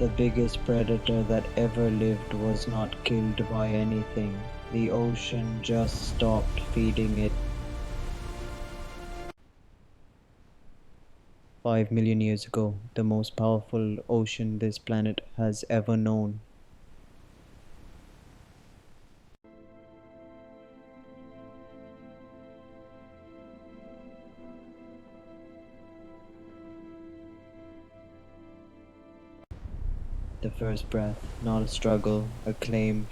The biggest predator that ever lived was not killed by anything. The ocean just stopped feeding it. 5 million years ago, the most powerful ocean this planet has ever known. The first breath, not a struggle, a claim.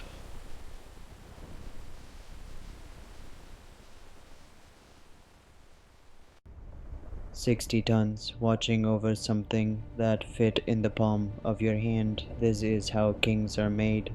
$60 tons, watching over something that fit in the palm of your hand. This is how kings are made.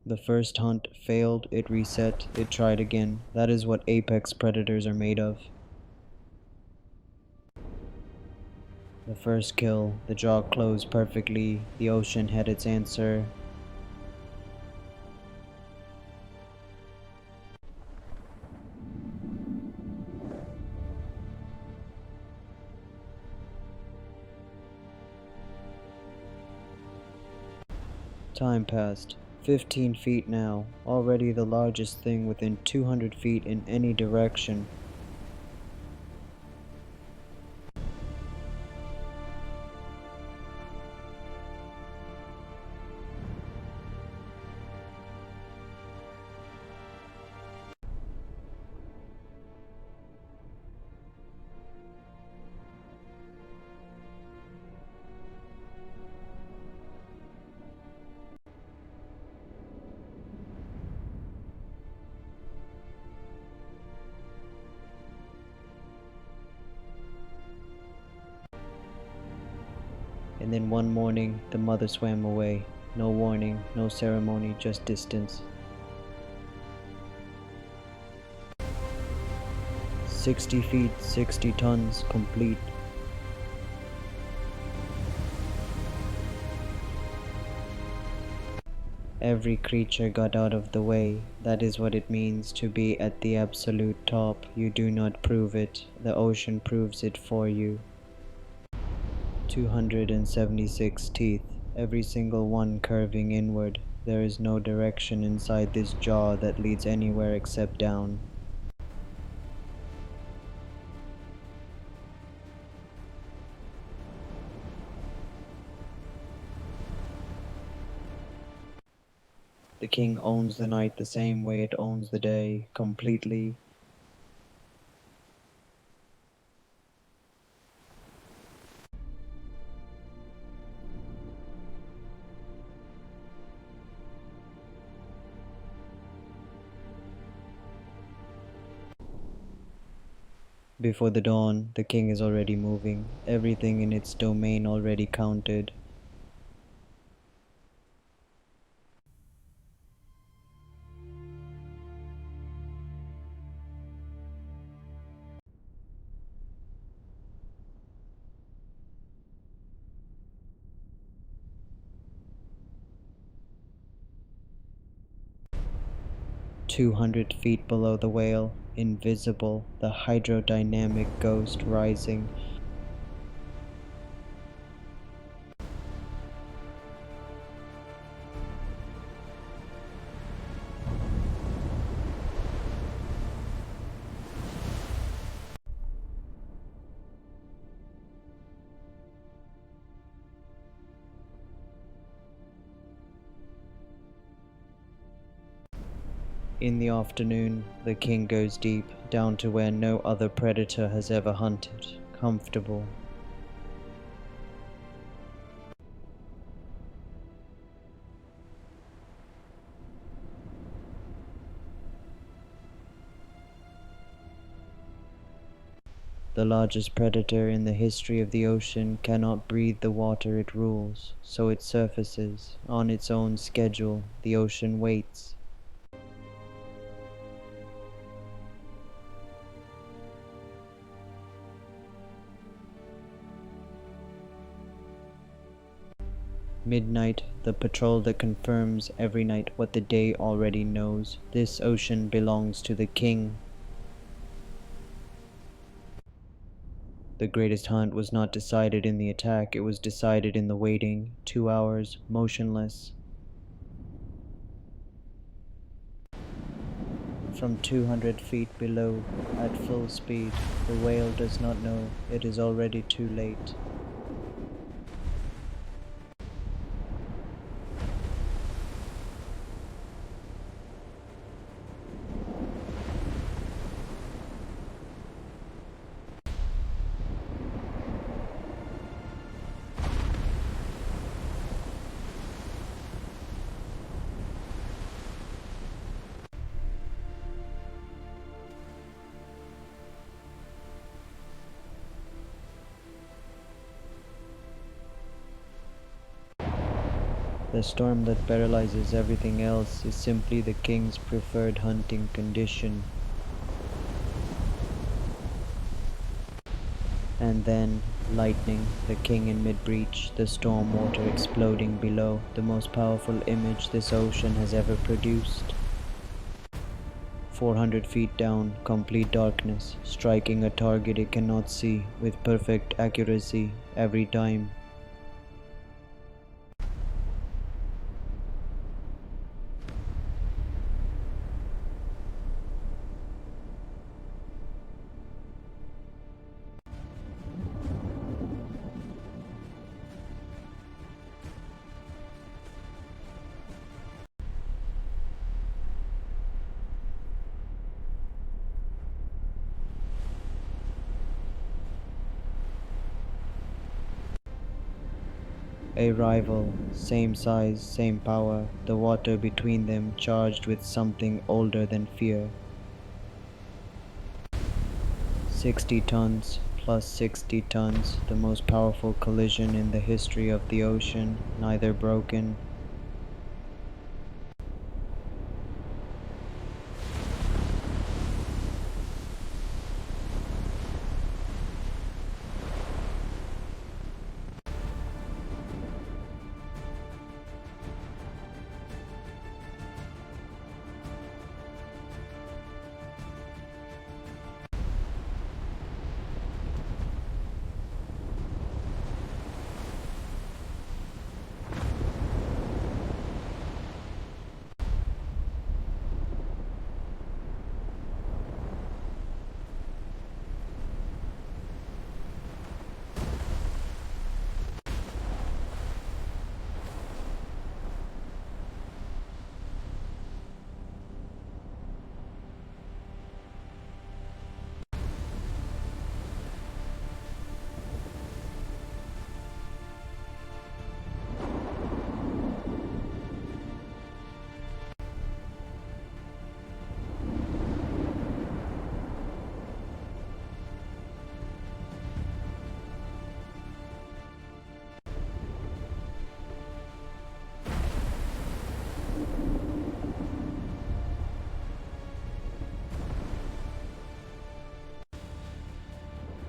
The first hunt failed, it reset, it tried again. That is what apex predators are made of. The first kill, the jaw closed perfectly, the ocean had its answer. Time passed. 15 feet now, already the largest thing within 200 feet in any direction. And then one morning, the mother swam away. No warning, no ceremony, just distance. 60 feet, 60 tons, complete. Every creature got out of the way. That is what it means to be at the absolute top. You do not prove it. The ocean proves it for you. 276 teeth, every single one curving inward. There is no direction inside this jaw that leads anywhere except down. The king owns the night the same way it owns the day, completely. Before the dawn, the king is already moving, everything in its domain already counted. "200 feet below the whale, invisible, the hydrodynamic ghost rising. In the afternoon, the king goes deep, down to where no other predator has ever hunted, comfortable. The largest predator in the history of the ocean cannot breathe the water it rules, so it surfaces. On its own schedule, the ocean waits. Midnight, the patrol that confirms every night what the day already knows. This ocean belongs to the king. The greatest hunt was not decided in the attack, it was decided in the waiting. 2 hours, motionless. From 200 feet below, at full speed, the whale does not know it is already too late. The storm that paralyzes everything else is simply the king's preferred hunting condition. And then, lightning, the king in mid-breach, the storm water exploding below, the most powerful image this ocean has ever produced. 400 feet down, complete darkness, striking a target it cannot see with perfect accuracy every time. A rival, same size, same power, the water between them charged with something older than fear. 60 tons plus 60 tons, the most powerful collision in the history of the ocean, neither broken.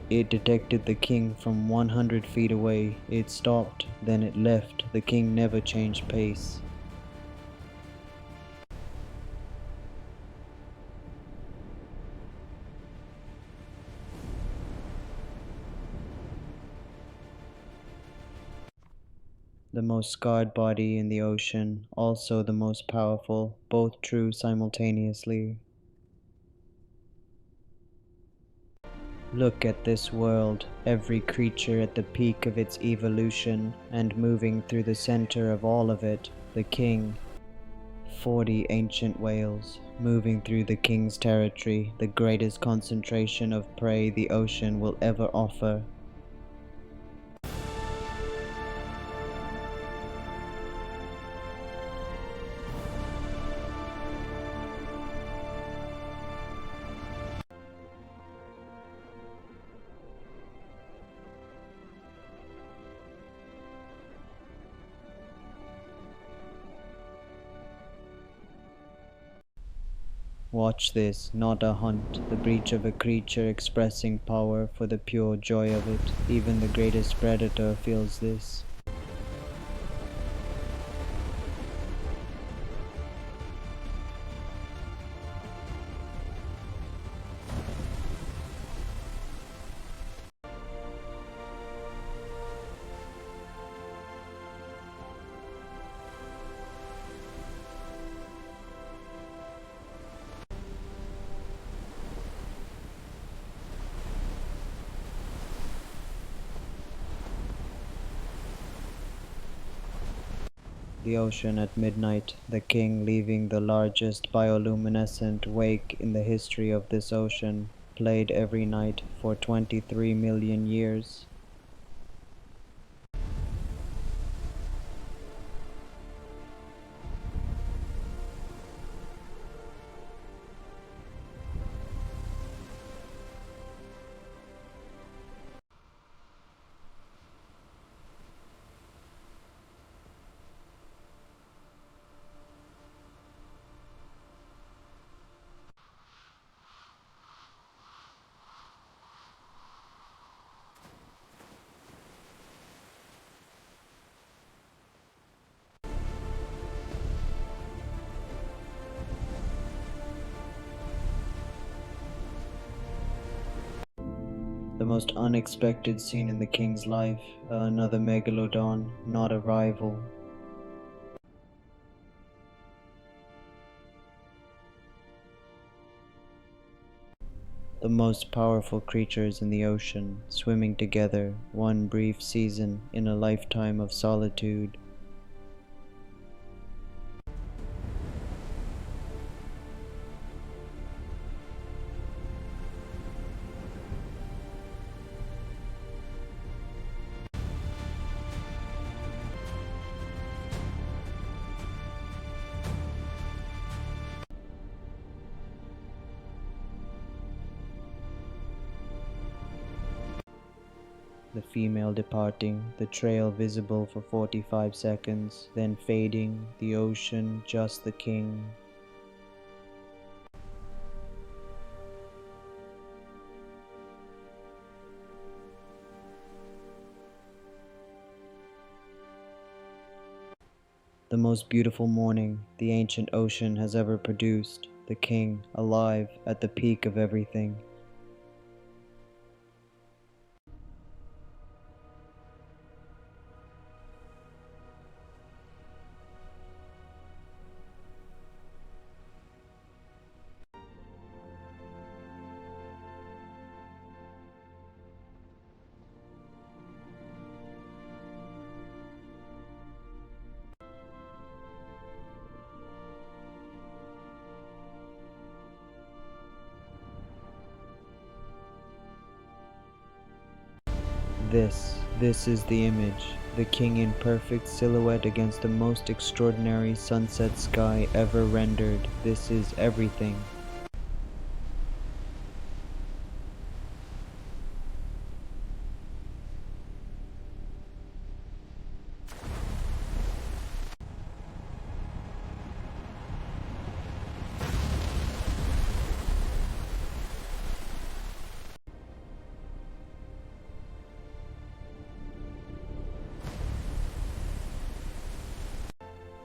It detected the king from 100 feet away. It stopped, then it left. The king never changed pace. The most scarred body in the ocean, also the most powerful, both true simultaneously. Look at this world, every creature at the peak of its evolution, and moving through the center of all of it, the king. 40 ancient whales, moving through the king's territory, the greatest concentration of prey the ocean will ever offer. Watch this, not a hunt, the breach of a creature expressing power for the pure joy of it. Even the greatest predator feels this. The ocean at midnight, the king leaving the largest bioluminescent wake in the history of this ocean, played every night for 23 million years. The most unexpected scene in the king's life, another Megalodon, not a rival. The most powerful creatures in the ocean, swimming together, one brief season in a lifetime of solitude. The female departing, the trail visible for 45 seconds, then fading, the ocean, just the king. The most beautiful morning the ancient ocean has ever produced, the king, alive, at the peak of everything. This is the image, the king in perfect silhouette against the most extraordinary sunset sky ever rendered. This is everything.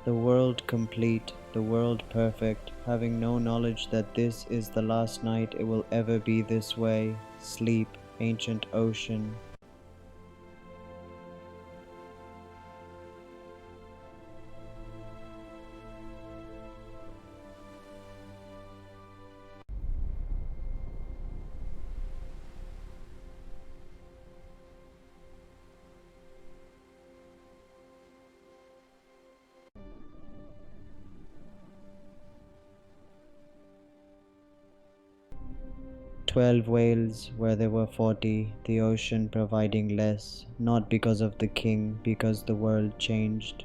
The world complete, the world perfect, having no knowledge that this is the last night it will ever be this way. Sleep, ancient ocean. "12 whales where there were 40, the ocean providing less, not because of the king, because the world changed."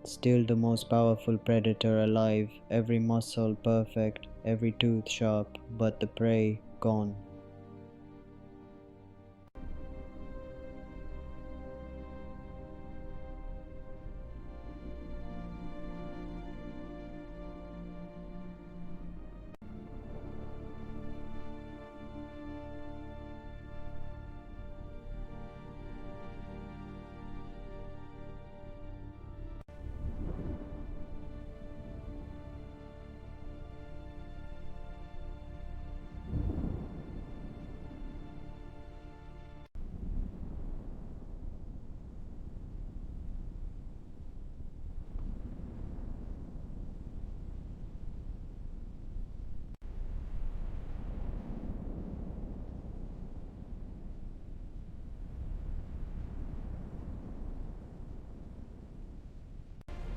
Still the most powerful predator alive, every muscle perfect, every tooth sharp, but the prey gone.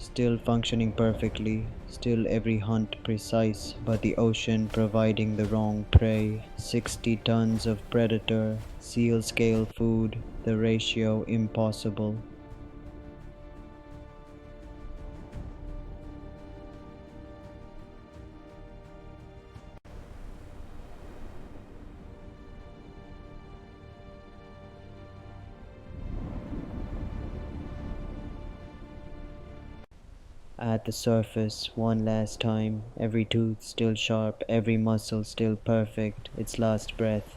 Still functioning perfectly, still every hunt precise, but the ocean providing the wrong prey. 60 tons of predator, seal scale food, the ratio impossible. At the surface, one last time, every tooth still sharp, every muscle still perfect, its last breath.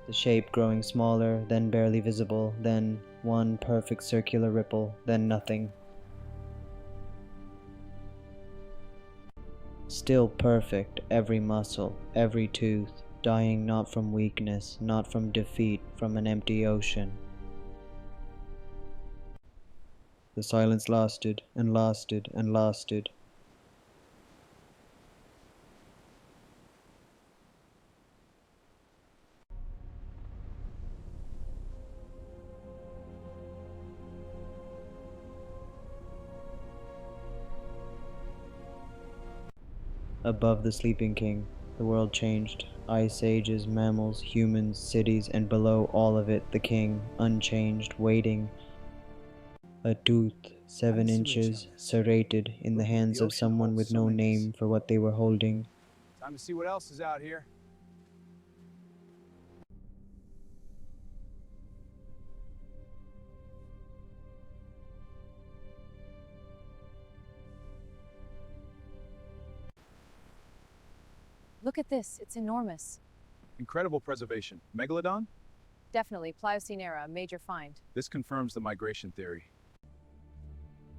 The shape growing smaller, then barely visible, then one perfect circular ripple, then nothing. Still perfect, every muscle, every tooth, dying not from weakness, not from defeat, from an empty ocean. The silence lasted, and lasted, and lasted. Above the sleeping king, the world changed. Ice ages, mammals, humans, cities, and below all of it, the king, unchanged, waiting. A tooth, 7 inches, serrated, in the hands of someone with no name for what they were holding. Time to see what else is out here. Look at this, it's enormous. Incredible preservation. Megalodon? Definitely, Pliocene era, major find. This confirms the migration theory.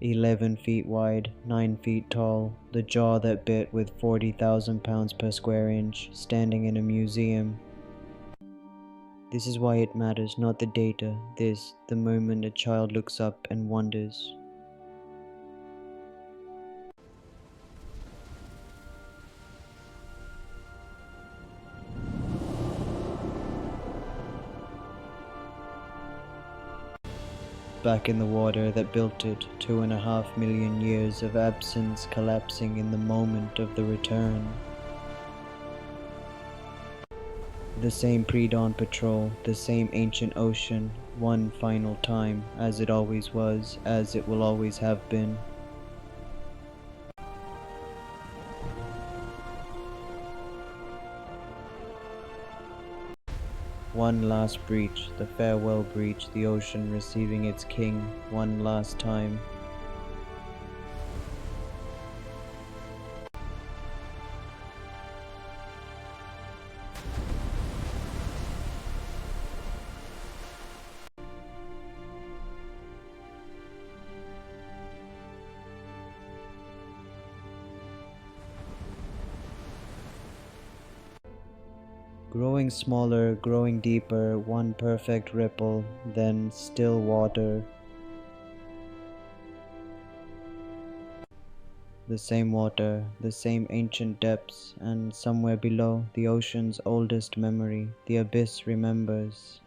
11 feet wide, 9 feet tall, the jaw that bit with 40,000 pounds per square inch, standing in a museum. This is why it matters, not the data. This, the moment a child looks up and wonders. Back in the water that built it, 2.5 million years of absence collapsing in the moment of the return. The same pre-dawn patrol, the same ancient ocean, one final time, as it always was, as it will always have been. One last breach, the farewell breach, the ocean receiving its king, one last time. Growing smaller, growing deeper, one perfect ripple, then still water. The same water, the same ancient depths, and somewhere below, the ocean's oldest memory, the abyss remembers.